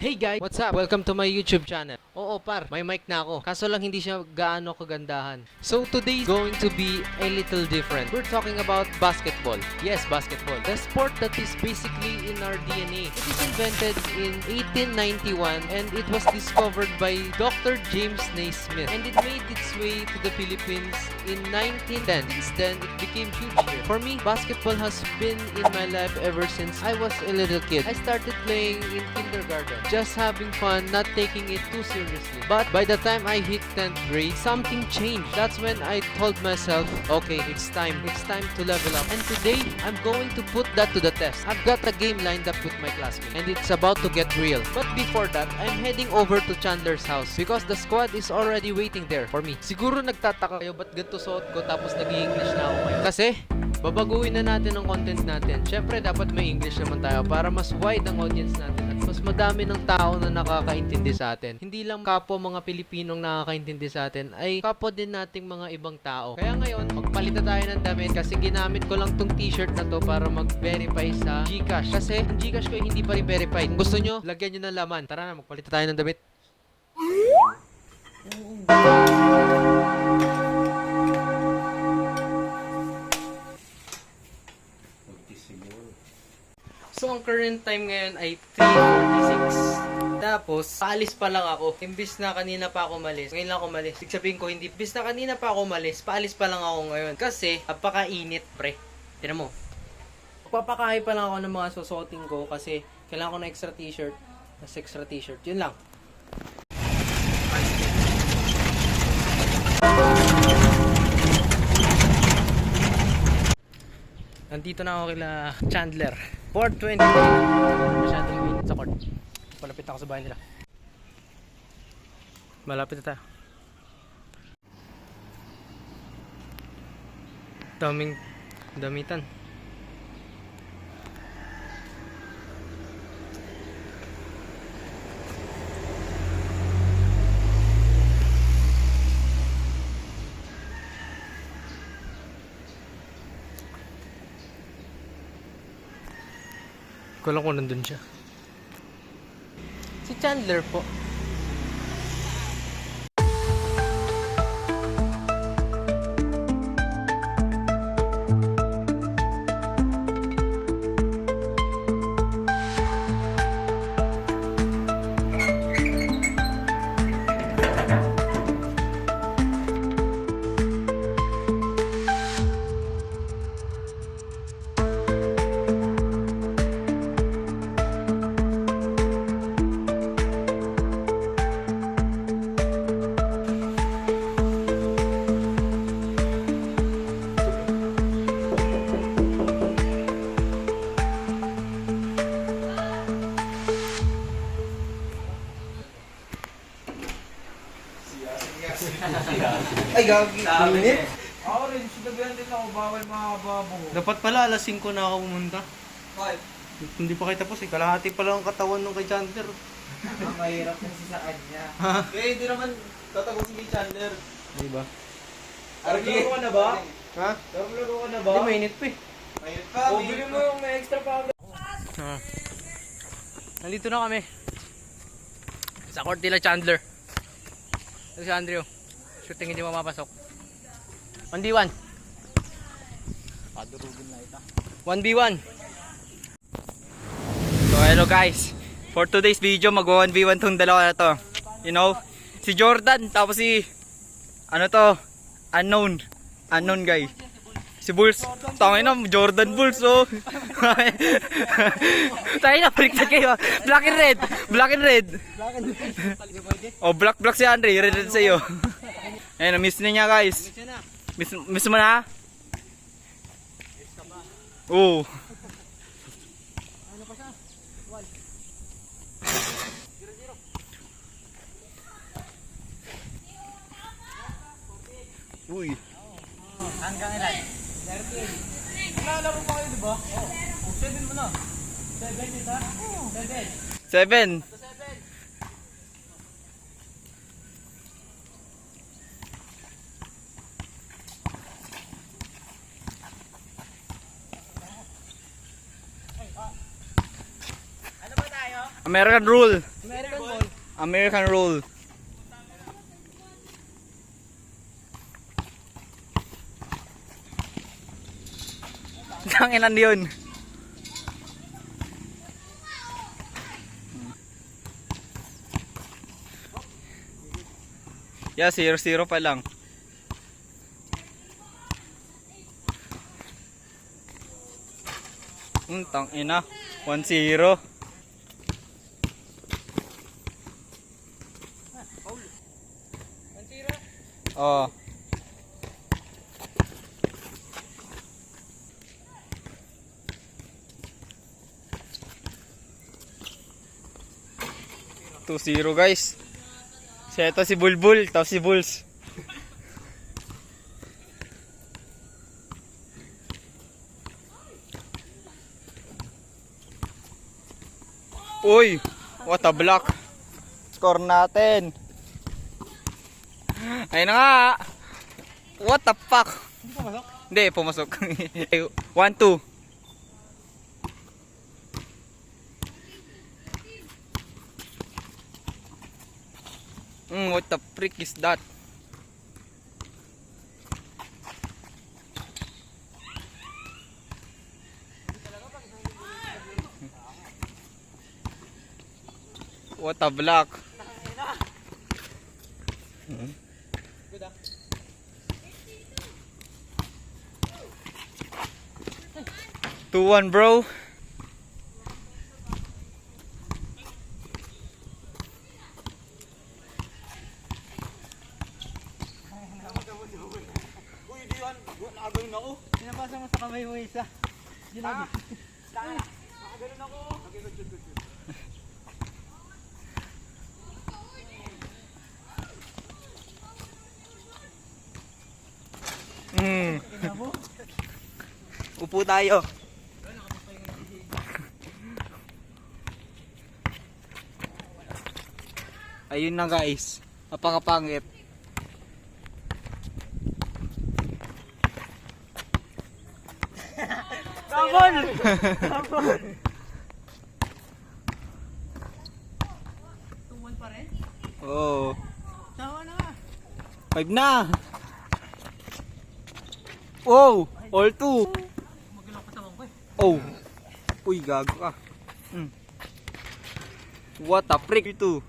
Hey guys! What's up? Welcome to my YouTube channel. Oo par, may mic na ako. Kaso lang hindi siya gaano kagandahan. So today's going to be a little different. We're talking about basketball. Yes, basketball. The sport that is basically in our DNA. It is invented in 1891 and it was discovered by Dr. James Naismith. And it made its way to the Philippines in 1910. Since then, it became huge here. For me, basketball has been in my life ever since I was a little kid. I started playing in kindergarten. Just having fun, not taking it too seriously. But by the time I hit 10th grade, something changed. That's when I told myself, okay, it's time to level up. And today, I'm going to put that to the test. I've got a game lined up with my classmates, and it's about to get real. But before that, I'm heading over to Chandler's house because the squad is already waiting there for me. Siguro nagtataka kayo, ba't ganito suot ko tapos nag-i-English na ako ngayon? Kasi, babaguhin na natin ang content natin. Syempre, dapat may English naman tayo para mas wide ang audience natin at mas madami ng tao na nakakaintindi sa atin. Hindi lang kapwa mga Pilipinong nakakaintindi sa atin, ay kapwa din nating mga ibang tao. Kaya ngayon, magpalit na tayo ng damit kasi ginamit ko lang tong t-shirt na to para mag-verify sa GCash. Kasi ang GCash ko ay hindi pa rin verified. Kung gusto nyo, lagyan nyo ng laman. Tara na, magpalit na tayo ng damit. So, ang current time ngayon ay 3:46. Tapos, paalis pa lang ako. Imbis na kanina pa ako umalis. Ngayon lang ako umalis. Sabihin ko, hindi. Imbis na kanina pa ako umalis, paalis pa lang ako ngayon. Kasi, napakainit, pre. Tignan mo. Papakahay pa lang ako ng mga susuotin ko kasi kailangan ko ng extra t-shirt. Mas extra t-shirt. Yun lang. Nandito na ako kila Chandler. 4:20. Masyadong mainit sa court. Malapit na ako sa bahay nila. Malapit na tayo. Daming damitan. Ko lang kung nandun siya. Si Chandler po. Ay, gagi. Minit? Ako rin, sinabihan din ako, bawal makababo. Dapat pala alas 5 na ako pumunta. Bakit? Hindi pa kayo tapos eh. Kalahati pa lang ang katawan ng kay Chandler. Mahirap kasi sa kanya. Kaya hindi naman tatagusin kay Chandler. Di ba? Laro ka na ba? Ha? Laro ka na ba? Hindi, mainit pa eh. Mayroon pa. O, bilhin mo yung may extra powder. Nandito na kami. Sa court nila Chandler. Ito si Andrew. Shooting hindi mamapasok. 1v1. Padurugin na ita. 1v1. So hello guys. For today's video, mag-1v1 tong dalawa na to. You know, si Jordan, tapos si ano to? Unknown guy. Si Bulls. Tangin na, Jordan Bulls oh. Tangin na, baliktad kayo. Black and red. Black and red. Oh, black si Andre, red sa'yo. Ayun, miss na niya guys. Miss mo na? Oo. Uy. Hanggang ilan? 13. Nalaro pa kayo diba? Oo. 7 mo na. 7 ito? 7. 7. American rule. American roll. Tanginan yun. Yeah, 0-0 pa lang. Tangina. 1-0. Oh. Two zero guys. Ito si Bulbul, tapos si Bulls. Uy, what a block. Score natin. Ayun na nga. What the fuck? Hindi pumasok. Hindi, pumasok. 1-2. What the frick is that? What a block. 2-1 bro. Uy, di yan. Nakagano'n ako. Pinapasa mo sa kamay mo isa. Nakagano'n ako. Okay, good. Upo tayo. Ayun na guys. Napakapangit. Sabon! Oh. Tama na. 5 na. Oh, all 2. Magalaw pa tawang ko eh. Oh. Uy, gago ka. What a freak too.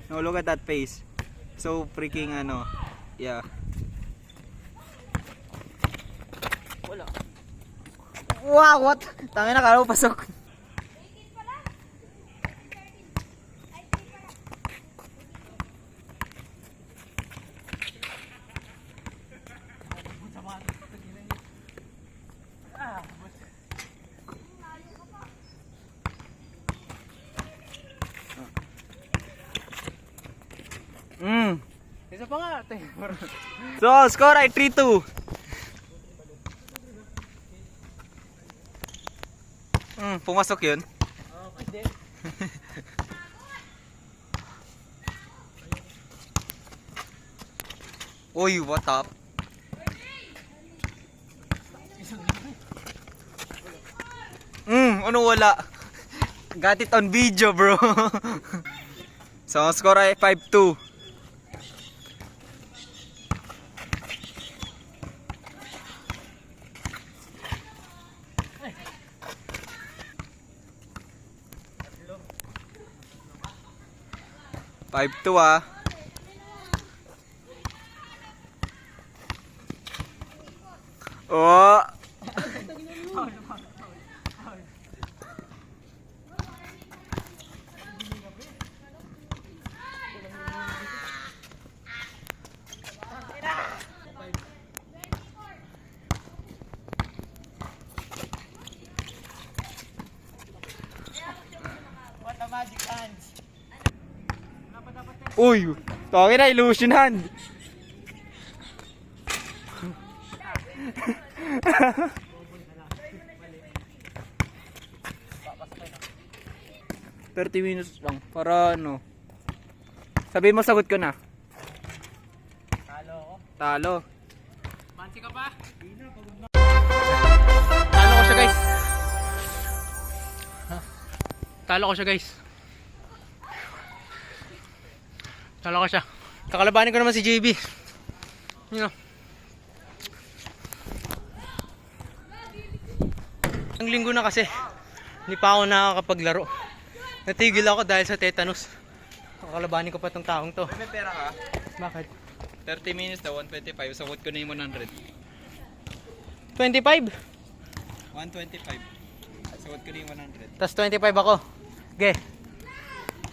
No, look at that face. So freaking ano. Yeah. Wala. Wow, what? Tangina na, kala mo pasok. Isa pa nga. So, score ay 3-2. Pumasok yun. Hindi. Uy, what up? Ano wala? Got it on video, bro. So, ang score ay 5-2. Five to ah. Oh. What a magic hands. Uy, tawagin na illusion hand. $30 minutes lang para ano. Sabihin mo sagot ko na. Talo ako. Talo. Mansi ka pa? Talo ko siya guys. Talo ko siya guys. Kala ko siya. Kakalabanin ko naman si JB. You know. Ang linggo na kasi. Hindi pa ako nakakapaglaro. Natigil ako dahil sa tetanus. Kakalabanin ko pa tong taong to. May pera ka? Bakit? 30 minutes na 125. Sawot ko na yung 100. 25? 125. Sawot ko na yung 100. Tapos 25 ako. Okay.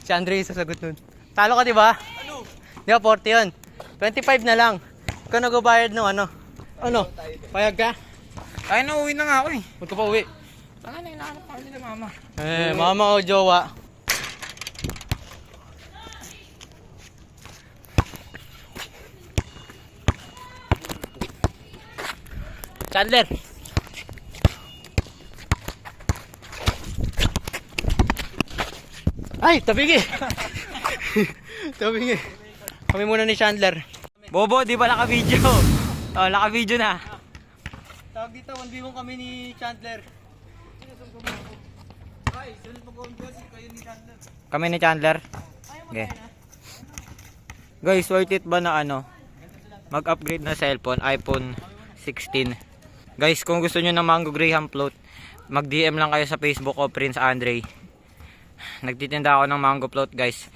Si Andre yung sasagot nun. Talo ka diba? Ano? Di ba 40 yun? 25 na lang. Ikaw nag-bayad ng ano? Ano? Payag ka? Ay, nauwi na nga ako eh. Huwag ka pa uwi. Saan na hinahanap ako nila mama? Mama o jowa. Chandler. Ay, tabingi. Tabingi. Kami muna ni Chandler. Bobo, di ba naka-video? Oh, naka-video na. Tawag dito, 1v1 kami ni Chandler. Kami ni Chandler. Okay. Guys, worth it ba na ano? Mag-upgrade na cellphone, iPhone 16. Guys, kung gusto nyo ng Mango Graham float, mag-DM lang kayo sa Facebook ko, Prince Andre. Nagtitinda ako ng mango float, guys.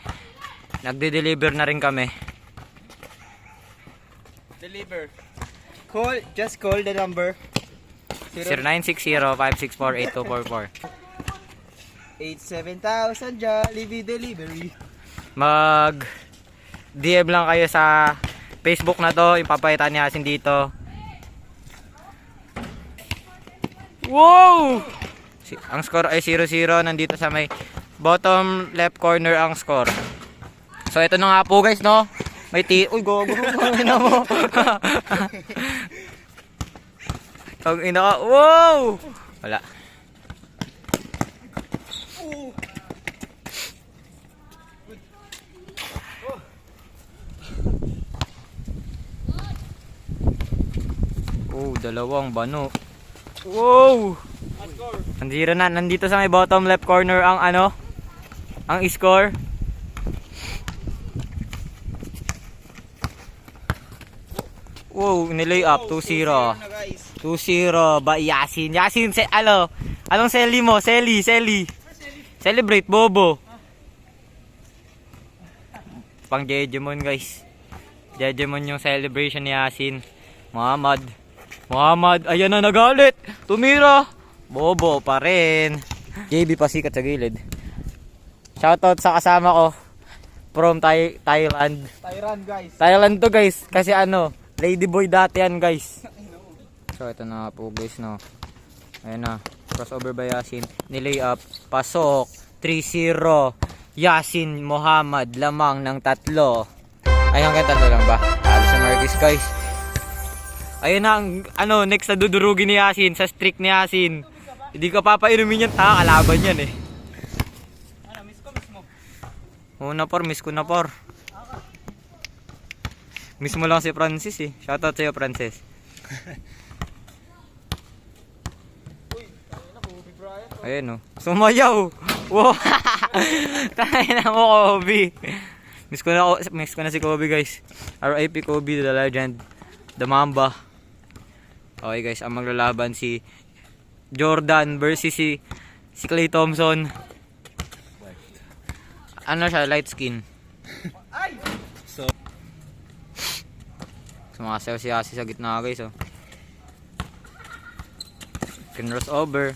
Nagde-deliver na rin kami. Deliver. Just call the number. 0960-564-8244. 87,000 Jollibee Delivery. Mag DM lang kayo sa Facebook na to, ipapalitan ni Asin dito. Wow! Ang score ay 0-0, nandito sa may bottom left corner ang score. So ito na nga po guys, no? May uy, gogo. Ina mo. Tawag ina ka. Wow! Wala. Oh, dalawang bano. Wow! Nandito sa may bottom left corner ang ano? Ang score. Wow, nilay up 2-0. 2-0 ba Yasin? Yasin, anong selly mo? Selly. Celebrate, bobo. Pang Jejemon guys. Jejemon yung celebration ni Yasin. Muhammad, ayan na nagalit. Tumira. Bobo pa rin. JB pasikat sa gilid. Shoutout sa kasama ko from Thailand. Guys. Thailand to guys. Kasi ano, ladyboy dati yan guys. So ito na po guys, no. Ayan na. Crossover by Yasin. Nilay up. Pasok. 3-0. Yasin Muhammad lamang ng 3. Ay hanggang 3 lang ba? Talo sa Marquez guys. Ayun na ang ano, next na dudurugin ni Yasin sa streak ni Yasin. Hindi ka papainumin yan, kalaban yan eh. Ano, miss mo? Oo na por, miss ko na por. Miss mo lang si Francis eh. Shoutout sa'yo Francis. Ayun oh. Sumayaw! Wow! Tayo na mo Kobe. Miss ko na si Kobe guys. RIP Kobe the legend. The Mamba. Okay guys, ang maglalaban si Jordan versus si Klay Thompson. Ano siya, light skin. Sumasayaw si Asi sa gitna guys oh. Crossover.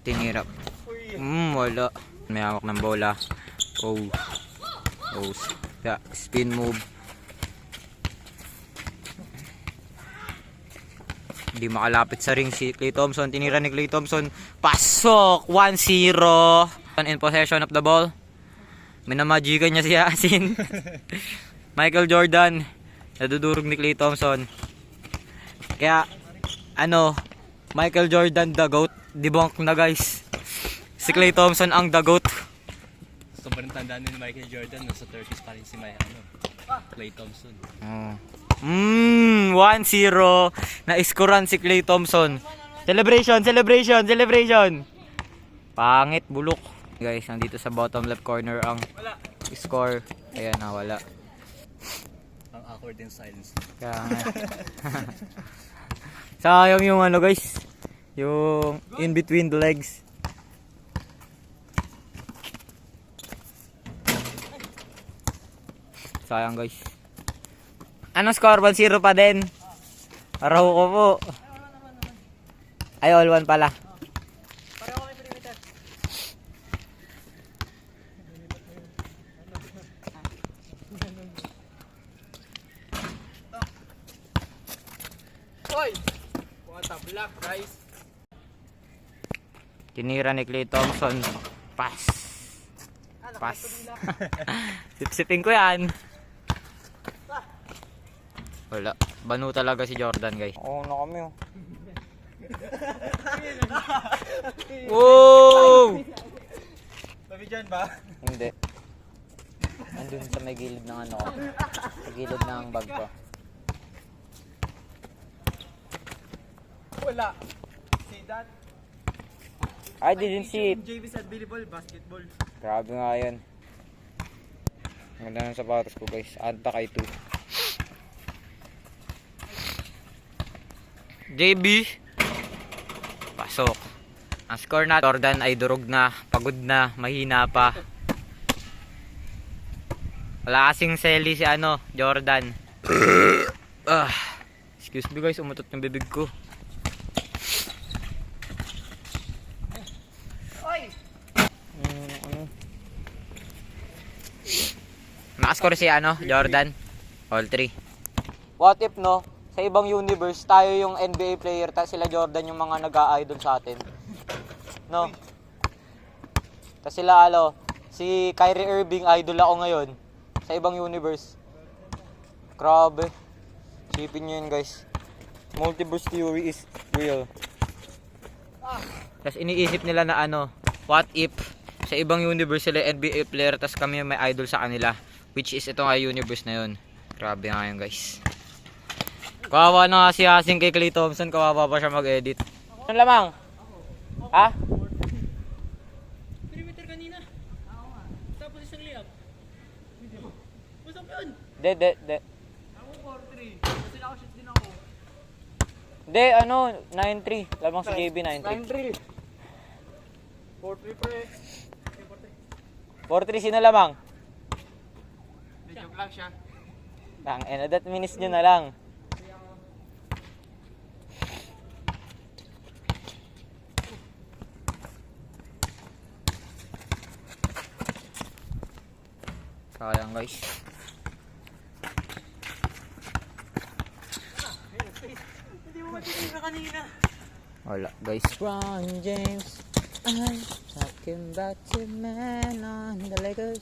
Tinirap. Wala. May hawak ng bola. Oh. Yeah, spin move. Hindi makalapit sa ring si Klay Thompson. Tinira ni Klay Thompson. Pasok! 1-0. In possession of the ball. Minamagikan niya si Yasin. Michael Jordan. Nadudurog ni Klay Thompson. Kaya, Michael Jordan the GOAT. Debunk na guys. Si Klay Thompson ang the GOAT. Sobrang tandaan ni Michael Jordan. Nasa 30s pa rin si Klay Thompson. 1-0 na-scorean si Klay Thompson. Celebration. Pangit, bulok. Guys, nandito sa bottom left corner ang score. Ayan, nawala. Ang awkward in silence. Kaya nga. Sayang yung ano guys. Yung in between the legs. Sayang guys. Ano score? 1-0 pa din. Araw ko po. Ay, all one pala. Hoy! What a black rice. Tinira ni Clay Thompson. Pass. Pass. Sip-sipin ko yan. Wala. Banu talaga si Jordan guys. Oo na kami oh. Wow! Sabi dyan ba? Hindi. Andun sa may gilid ng ano ko. Sa gilid ng bag ko. Wala. See that? I didn't see it. JV said volleyball, basketball. Grabe nga yan. Ang ganda ng sapatos ko guys. Anta kay 2. JB. Pasok. Ang score na Jordan ay durog na, pagod na, mahina pa. Wala kasing seli si ano, Jordan. Excuse me guys, umutot yung bibig ko. Nakascore si ano, Jordan. All 3. What if no, sa ibang universe, tayo yung NBA player, sila Jordan yung mga nag-a-idol sa atin. No? Tapos sila si Kyrie Irving, idol ako ngayon. Sa ibang universe. Grabe. Sipin nyo yun guys. Multiverse theory is real. Tapos iniisip nila na what if sa ibang universe sila NBA player, tapos kami may idol sa kanila. Which is ito nga universe na yun. Grabe nga yun guys. Kawawa na nga si Asing kay Clay Thompson. Kawawa pa siya mag-edit. Ano lamang? Ha? Perimeter kanina. Oo nga. Tapos isang layup. Masap yun. De. Ako 4-3. Kasi naka-shoot din ako. De, 9-3. Lamang si JB 9-3. 4-3 pre. 4-3 sino lamang? Joke lang siya. That minutes nyo na lang. Sayang guys. Hindi mo matitira kanina. Wala guys. LeBron James, I'm talking about your man on the Lakers.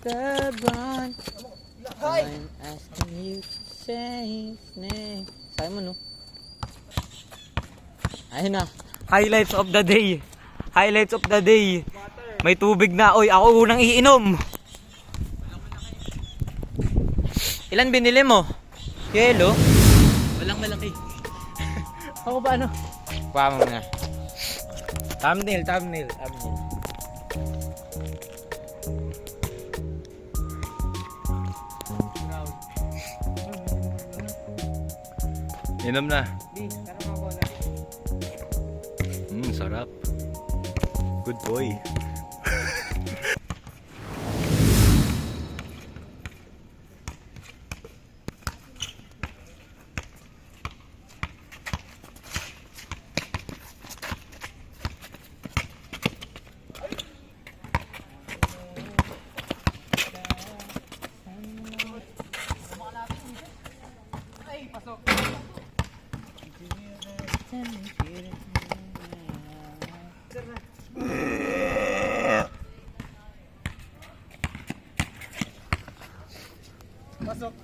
LeBron, I'm asking you to say his name. Simon, no? Ayun na. Highlights of the day. Highlights of the day. May tubig na. Oy, ako unang iinom. Ilan binili mo? Yelo? Walang malaki. Ako ba ano? Kuha mo na. Thumbnail. Inom na. Sarap. Good boy. Pasok.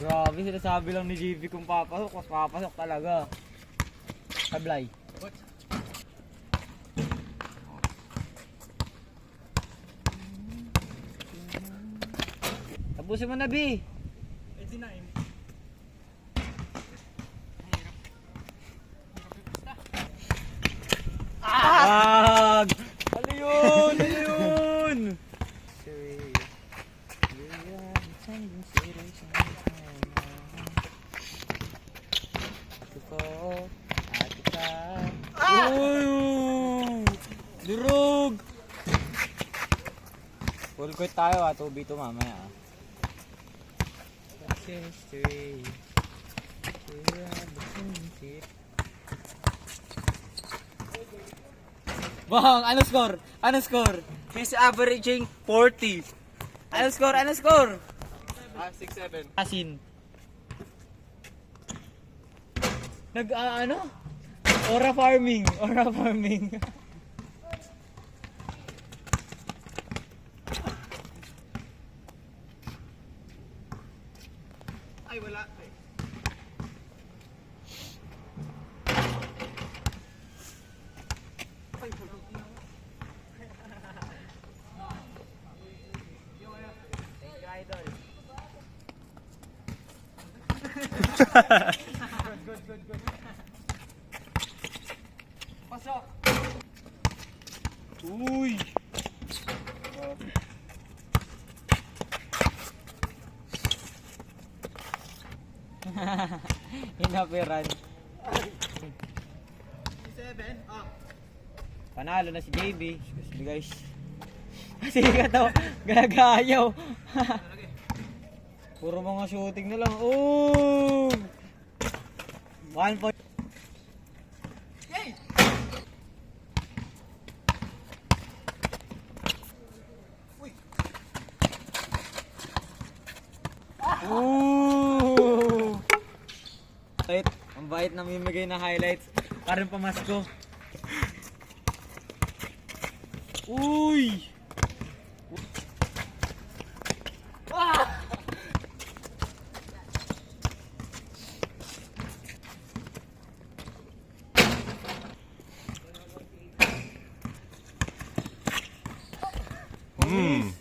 Grabe, sinasabi lang ni JV kung papasok, mas papasok talaga. Sablay. Tapusin mo na, B. 89. Ano yun? Full court tayo 2v2 mamaya Bang, ano score? Ano score? He's averaging 40. Ano score? Ano score? 6-7. Asin. Ano? Aura farming. Aura farming. Ay, wala. Pasok. Uy. Hinapiran. 7. Ah. Panalo na si JB. Excuse me guys. Kasi ka to, gagayaw. Puro mga shooting na lang. Oh! 1 point. Ooh! Bait, ang bait na mimigay na highlights. Parang pamasko. Uy! Hmm.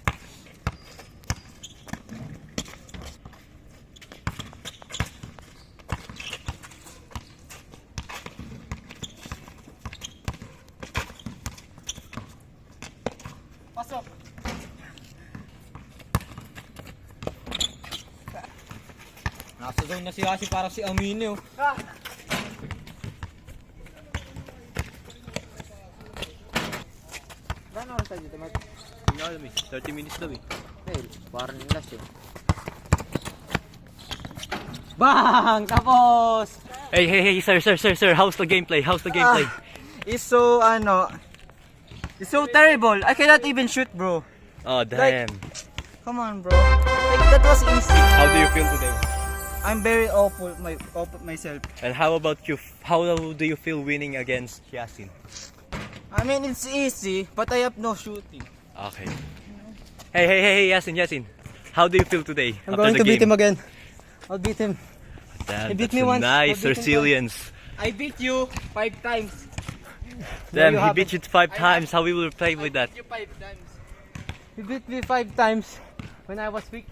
Pasok. Nasa zone na si Ashi para si Amine oh. Gano'n oras tayo dito, Mark? Hindi ko alam eh. 30 minutes daw eh. Hey, parang last eh. Bang! Tapos! Hey, sir. How's the gameplay? It's so, it's so terrible. I cannot even shoot, bro. Oh, damn. Come on, bro. Like, that was easy. How do you feel today? I'm very awful myself. And how about you? How do you feel winning against Yasin? I mean, it's easy, but I have no shooting. Okay. Hey, Yasin. How do you feel today? I'm after going the to beat game? him again. I'll beat him. Damn, He beat that's me a once. nice I'll beat him resilience. I beat you 5 times. Damn, you he haven't. beat you 5 times. How we will play with that? You 5 times. He beat me 5 times when I was weak.